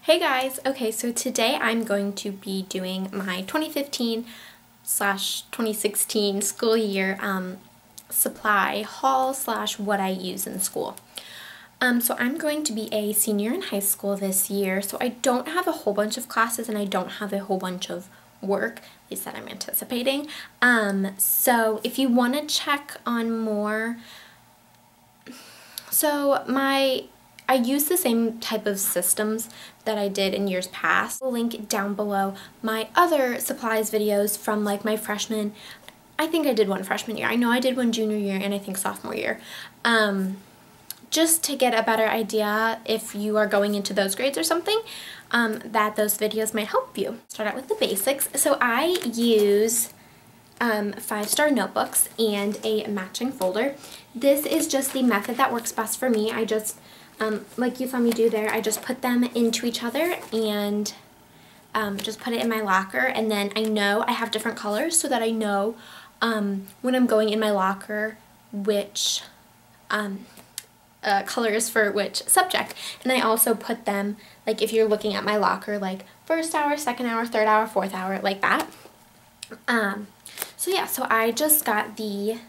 Hey guys! Okay, so today I'm going to be doing my 2015/2016 school year supply haul / what I use in school. So I'm going to be a senior in high school this year, so I don't have a whole bunch of classes and I don't have a whole bunch of work, at least that I'm anticipating. So if you want to check on more, I use the same type of systems that I did in years past. I'll link down below my other supplies videos from like my freshman, I think I did one freshman year, I know I did one junior year, and I think sophomore year. Just to get a better idea if you are going into those grades or something, that those videos might help you. Start out with the basics. So I use 5-star notebooks and a matching folder. This is just the method that works best for me. I just, like you saw me do there, I just put them into each other and just put it in my locker, and then I know I have different colors so that I know when I'm going in my locker which colors for which subject. And I also put them, like if you're looking at my locker, like first hour, second hour, third hour, fourth hour, like that. So yeah, so I just got the,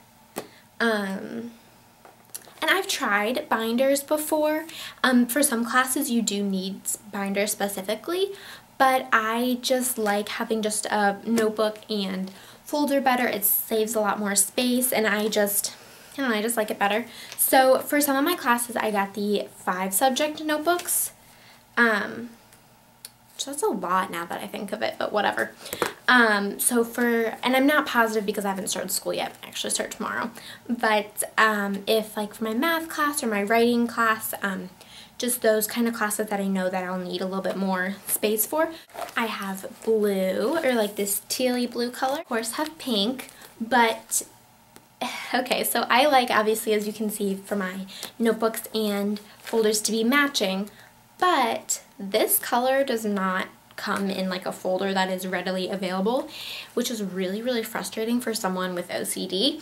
and I've tried binders before. For some classes you do need binders specifically, but I just like having just a notebook and folder better. It saves a lot more space, and I don't know, I just like it better. So for some of my classes I got the 5-subject notebooks. So that's a lot now that I think of it, but whatever. And I'm not positive because I haven't started school yet. I actually start tomorrow. But if like for my math class or my writing class, just those kind of classes that I know that I'll need a little bit more space for. I have blue, or like this tealy blue color. Of course have pink, but okay, so I like, obviously, as you can see, for my notebooks and folders to be matching, but this color does not come in like a folder that is readily available, which is really, really frustrating for someone with OCD.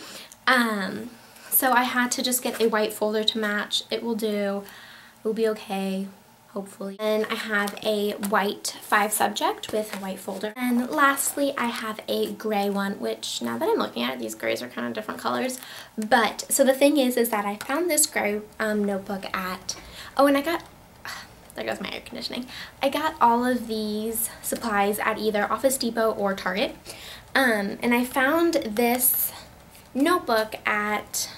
So I had to just get a white folder to match. It will do. It will be okay, hopefully. And I have a white 5-subject with a white folder. And lastly, I have a gray one, which now that I'm looking at it, these grays are kind of different colors. But, so the thing is that I found this gray notebook at, oh, and I got, there goes my air conditioning. I got all of these supplies at either Office Depot or Target. And I found this notebook at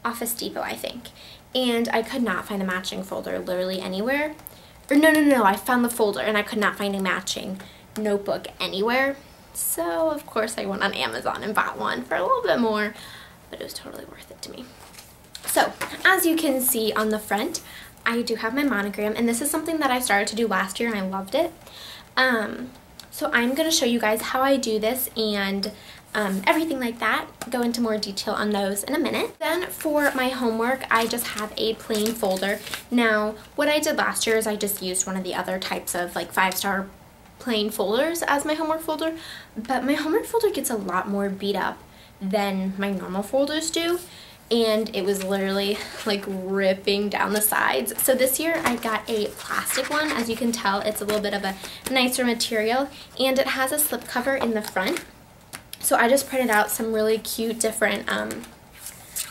Office Depot, I think. And I could not find a matching folder literally anywhere. Or no, I found the folder and I could not find a matching notebook anywhere. So of course I went on Amazon and bought one for a little bit more, but it was totally worth it to me. So as you can see on the front, I do have my monogram, and this is something that I started to do last year and I loved it. So I'm going to show you guys how I do this and everything like that. Go into more detail on those in a minute. Then for my homework, I just have a plain folder. Now, what I did last year is I just used one of the other types of like 5-star plain folders as my homework folder, but my homework folder gets a lot more beat up than my normal folders do, and it was literally like ripping down the sides. So this year I got a plastic one. As you can tell, it's a little bit of a nicer material, and it has a slip cover in the front. So I just printed out some really cute different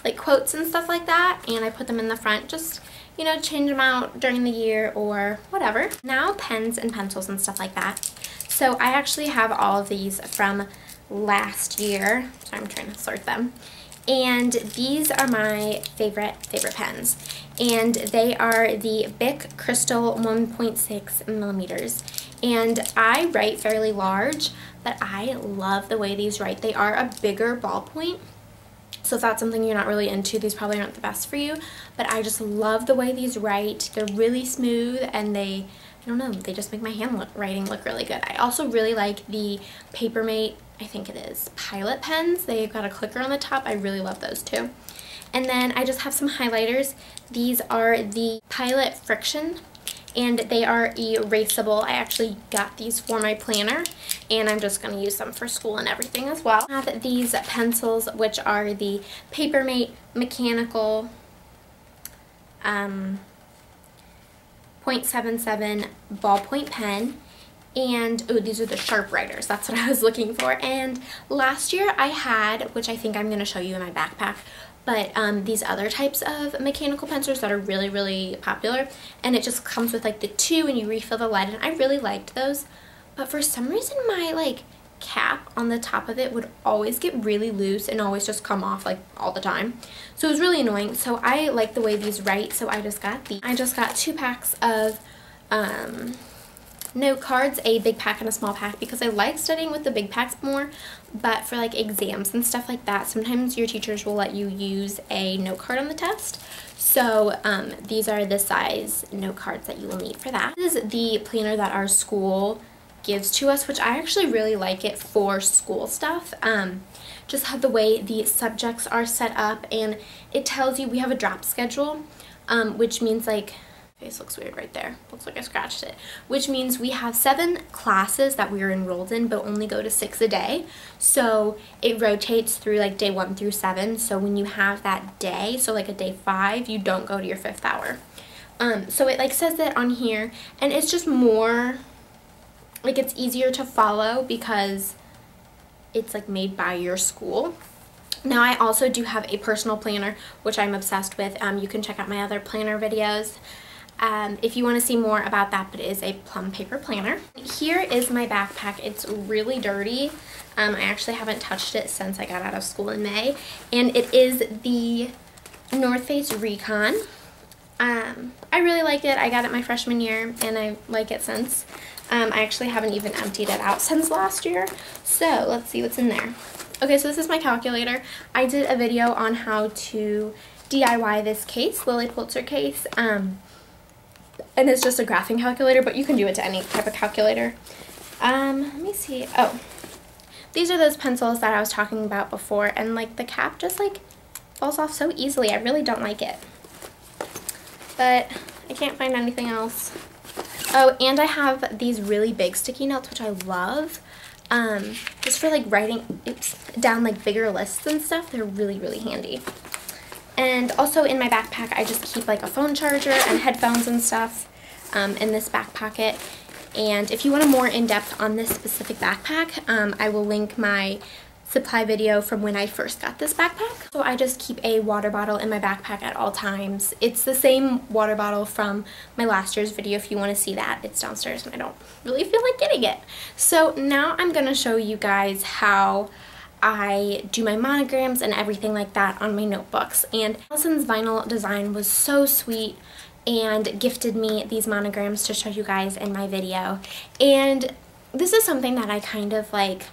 like quotes and stuff like that, and I put them in the front, just, you know, change them out during the year or whatever. Now pens and pencils and stuff like that. So I actually have all of these from last year, so I'm trying to sort them. And these are my favorite pens, and they are the Bic Crystal 1.6 millimeters. And I write fairly large, but I love the way these write. They are a bigger ballpoint, so if that's something you're not really into, these probably aren't the best for you, but I just love the way these write. They're really smooth, and they, I don't know, they just make my handwriting look really good. I also really like the Papermate, I think it is, Pilot pens. They've got a clicker on the top. I really love those too. And then I just have some highlighters. These are the Pilot Friction, and they are erasable. I actually got these for my planner, and I'm just going to use them for school and everything as well. I have these pencils, which are the Papermate Mechanical .77 ballpoint pen. And, oh, these are the sharp writers. That's what I was looking for. And last year I had, which I think I'm going to show you in my backpack, but these other types of mechanical pencils that are really, really popular. And it just comes with like the 2 and you refill the lead. And I really liked those. But for some reason my like cap on the top of it would always get really loose and always just come off like all the time. So it was really annoying. So I like the way these write. So I just got these. I just got 2 packs of note cards, a big pack and a small pack, because I like studying with the big packs more, but for like exams and stuff like that, sometimes your teachers will let you use a note card on the test. So these are the size note cards that you will need for that. This is the planner that our school gives to us, which I actually really like it for school stuff. Just how the way the subjects are set up, and it tells you we have a drop schedule, which means like, face looks weird right there. Looks like I scratched it. Which means we have 7 classes that we are enrolled in, but only go to 6 a day. So it rotates through like day 1 through 7. So when you have that day, so like a day 5, you don't go to your 5th hour. So it like says that on here, and it's just more, like it's easier to follow because it's like made by your school. Now I also do have a personal planner, which I'm obsessed with. You can check out my other planner videos if you want to see more about that, but it is a plum paper planner. Here is my backpack. It's really dirty. I actually haven't touched it since I got out of school in May, and it is the North Face Recon. I really like it. I got it my freshman year, and I like it since. I actually haven't even emptied it out since last year, so let's see what's in there. Okay, so this is my calculator. I did a video on how to DIY this case, Lily Pulitzer case, and it's just a graphing calculator, but you can do it to any type of calculator. Let me see. Oh, these are those pencils that I was talking about before, and like the cap just like falls off so easily. I really don't like it, but I can't find anything else. Oh, and I have these really big sticky notes, which I love. Just for like writing down like bigger lists and stuff. They're really, really handy. And also in my backpack, I just keep like a phone charger and headphones and stuff in this back pocket. And if you want a more in-depth on this specific backpack, I will link my supply video from when I first got this backpack. So I just keep a water bottle in my backpack at all times. It's the same water bottle from my last year's video if you want to see that. It's downstairs and I don't really feel like getting it. So now I'm going to show you guys how I do my monograms and everything like that on my notebooks. And Allisonsvinyldesign was so sweet and gifted me these monograms to show you guys in my video. And this is something that I kind of like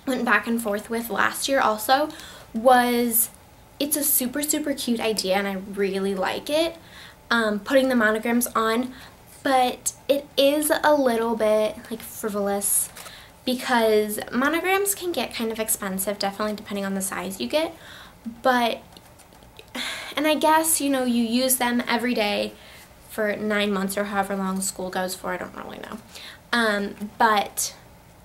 went back and forth with last year also. It's a super, super cute idea and I really like it, putting the monograms on, but it is a little bit like frivolous because monograms can get kind of expensive, definitely depending on the size you get, and I guess, you know, you use them every day for 9 months or however long school goes for, I don't really know, but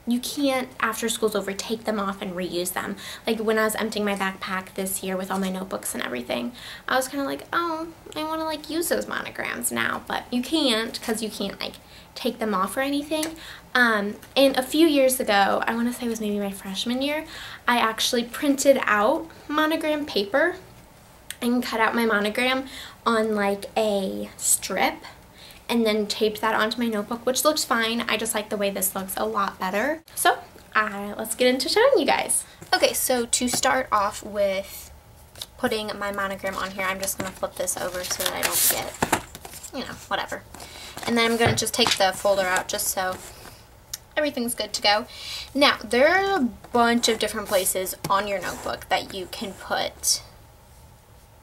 you can't, after school's over, take them off and reuse them. Like when I was emptying my backpack this year with all my notebooks and everything, I was kind of like, oh, I want to like use those monograms now, but you can't because you can't like take them off or anything. And a few years ago, I want to say it was maybe my freshman year, I actually printed out monogram paper and cut out my monogram on like a strip and then taped that onto my notebook, which looks fine. I just like the way this looks a lot better. So let's get into showing you guys. Okay, so to start off with putting my monogram on here, I'm just going to flip this over so that I don't get, you know, whatever. And then I'm going to just take the folder out just so everything's good to go. Now, there are a bunch of different places on your notebook that you can put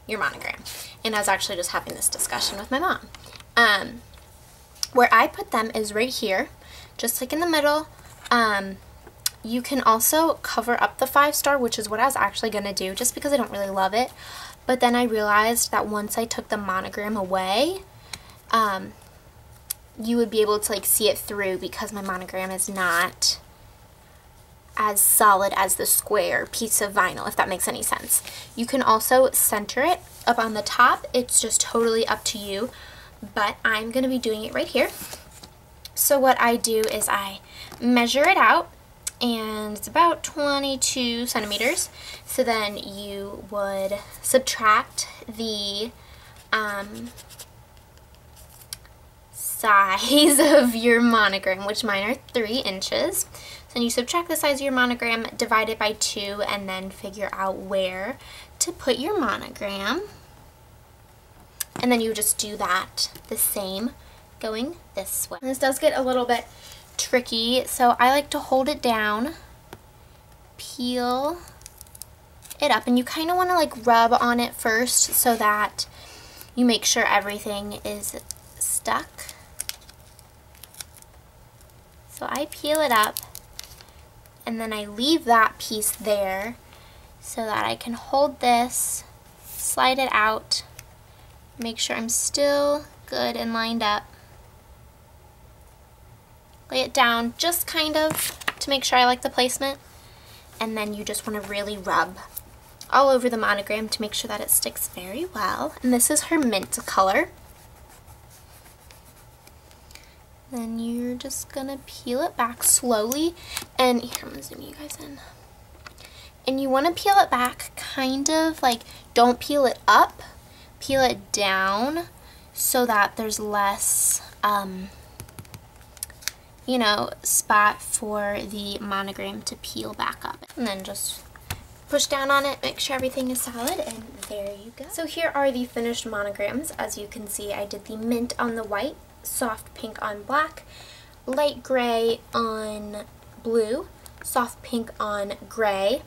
your monogram. And I was actually just having this discussion with my mom. Where I put them is right here, just like in the middle. You can also cover up the 5-star, which is what I was actually going to do, just because I don't really love it. But then I realized that once I took the monogram away, you would be able to like see it through because my monogram is not as solid as the square piece of vinyl, if that makes any sense. You can also center it up on the top. It's just totally up to you. but I'm going to be doing it right here. So what I do is I measure it out, and it's about 22 centimeters. So then you would subtract the size of your monogram, which mine are 3 inches. So then you subtract the size of your monogram, divide it by 2, and then figure out where to put your monogram. And then you just do that the same going this way. And this does get a little bit tricky, so I like to hold it down, peel it up, and you kind of want to like rub on it first so that you make sure everything is stuck. So I peel it up, and then I leave that piece there so that I can hold this, slide it out, make sure I'm still good and lined up. Lay it down just kind of to make sure I like the placement, and then you just want to really rub all over the monogram to make sure that it sticks very well. And this is her mint color. Then you're just gonna peel it back slowly, and here, I'm gonna zoom you guys in. And you want to peel it back kind of like, don't peel it up, peel it down so that there's less you know, spot for the monogram to peel back up. And then just push down on it, make sure everything is solid, and there you go. So here are the finished monograms. As you can see, I did the mint on the white, soft pink on black, light gray on blue, soft pink on gray,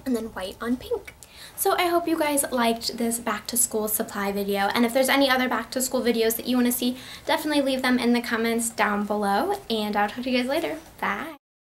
and then white on pink. So I hope you guys liked this back to school supply video, and if there's any other back to school videos that you want to see, definitely leave them in the comments down below, and I'll talk to you guys later. Bye!